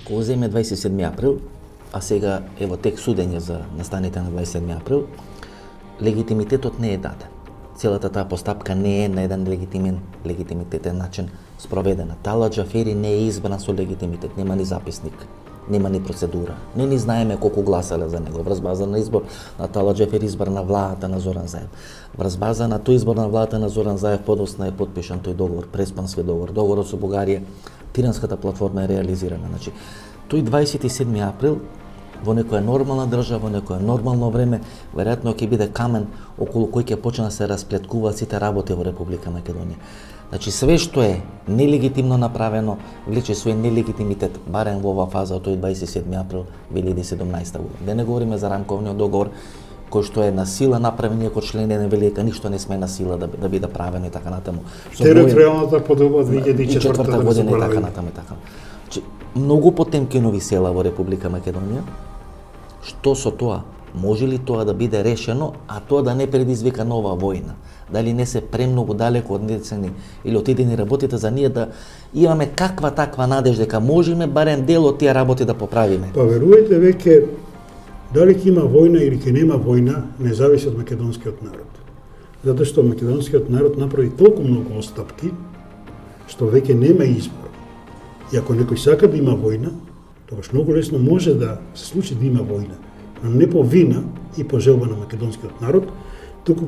Кога земе 27 април, а сега е во тек судење за настаните на 27 април, легитимитетот не е даден. Целата таа постапка не е на еден легитимитетен начин спроведена. Тала Џафери не е избран со легитимитет, нема ни записник, нема ни процедура. Не ни знаеме колку гласале за него. Врз база на избор на Тала Џафери избор на владата на Зоран Заев. Врз база на тој избор на владата на Зоран Заев подоцна е подпишан тој договор, Преспански договор, договорот со Бугарија, Тиранската платформа е реализирана. Значи, тој 27 април во некоја нормална држава, во некоја нормално време, веројатно ќе биде камен околу кој ќе почне да се расплеткуваат сите работи во Република Македонија. Значи, све што е нелегитимно направено, влече свој нелегитимитет, барем во оваа фаза од тој 27 април 2017 година. Да не говориме за рамковниот договор, кој што е на сила направен, иако член 1 вели дека ништо не сме на сила да биде правено и така натаму. Територијалната подоба 2004 година и така натаму и така. Значи, многу потемкинови села во Република Македонија. Што со тоа? Може ли тоа да биде решено, а тоа да не предизвика нова војна? Дали не се премногу далеко однесени или отидени работите за ние да имаме каква таква надеж дека можеме барем дел од тие работи да поправиме? Па верувајте, веќе дали ќе има војна или ќе нема војна, не зависи од македонскиот народ. Затоа што македонскиот народ направи толку многу отстапки што веќе нема избор. И ако некој сака да има војна, тогаш многу лесно може да се случи да има војна, но не по вина и по желба на македонскиот народ, туку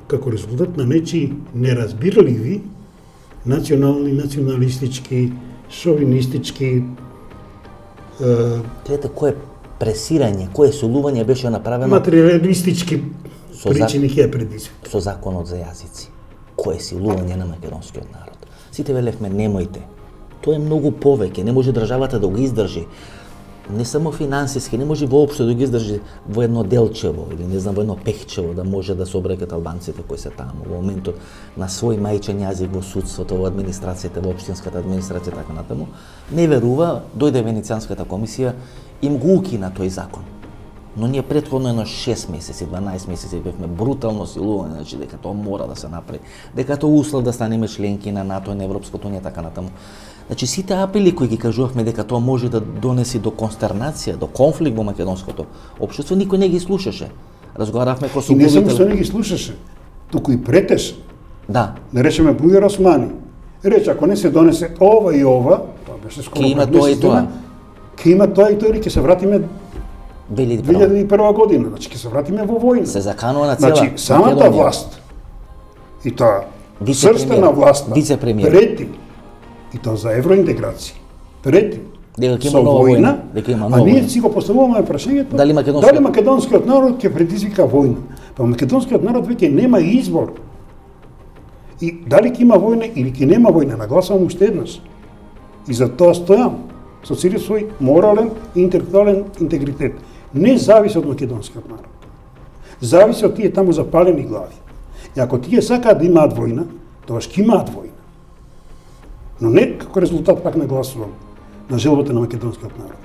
како резултат на нечии неразбирливи национални, националистички, шовинистички кое пресирање, кое сулување беше направено материалистички причини ќе предизвика. Со законот за јазици. Кое силување на македонскиот народ. Сите велевме немојте. Тоа е многу повеќе, не може државата да го издржи. Не само финансиски, не може воопшто да го издржи во едно делчево или не знам во едно пехчево да може да се обрекат албанците кои се таму во моментот на свој мајчен јазик во судството, во администрацијата, во општинската администрација така натаму. Не верува, дојде Венецијанската комисија, им го укина тој закон. Но ние претходно едно 6 месеци, 12 месеци бевме брутално силувани, значи дека тоа мора да се направи, дека тоа услов да станеме членки на НАТО и на Европското унија така натаму. Значи сите апели кои ги кажувавме дека тоа може да донеси до констернација, до конфликт во македонското општество, никој не ги слушаше. Разговаравме со и не само што не ги слушаше, туку и претеше. Да. Да речеме Бујар Османи. Рече ако не се донесе ова и ова, тоа беше скоро. Ке има тоа и тоа. Ке има тоа и тоа или ќе се вратиме 2001 година, значи ќе се вратиме во војна. Се заканува на цела. Значи самата власт и тоа срстена власт прети и тоа за евроинтеграција. Прети дека ќе има нова војна, дека има нова. А ние си го поставуваме прашањето дали македонскиот народ ќе предизвика војна. Па македонскиот народ веќе нема избор. И дали ќе има војна или ќе нема војна, нагласувам уште еднаш. И за тоа стојам со целиот свој морален и интелектуален интегритет. Не зависи од македонскиот народ. Зависи од тие таму запалени глави. И ако тие сакаат да имаат војна, тогаш ќе имаат војна. Но не како резултат пак нагласувам на желбата на македонскиот народ.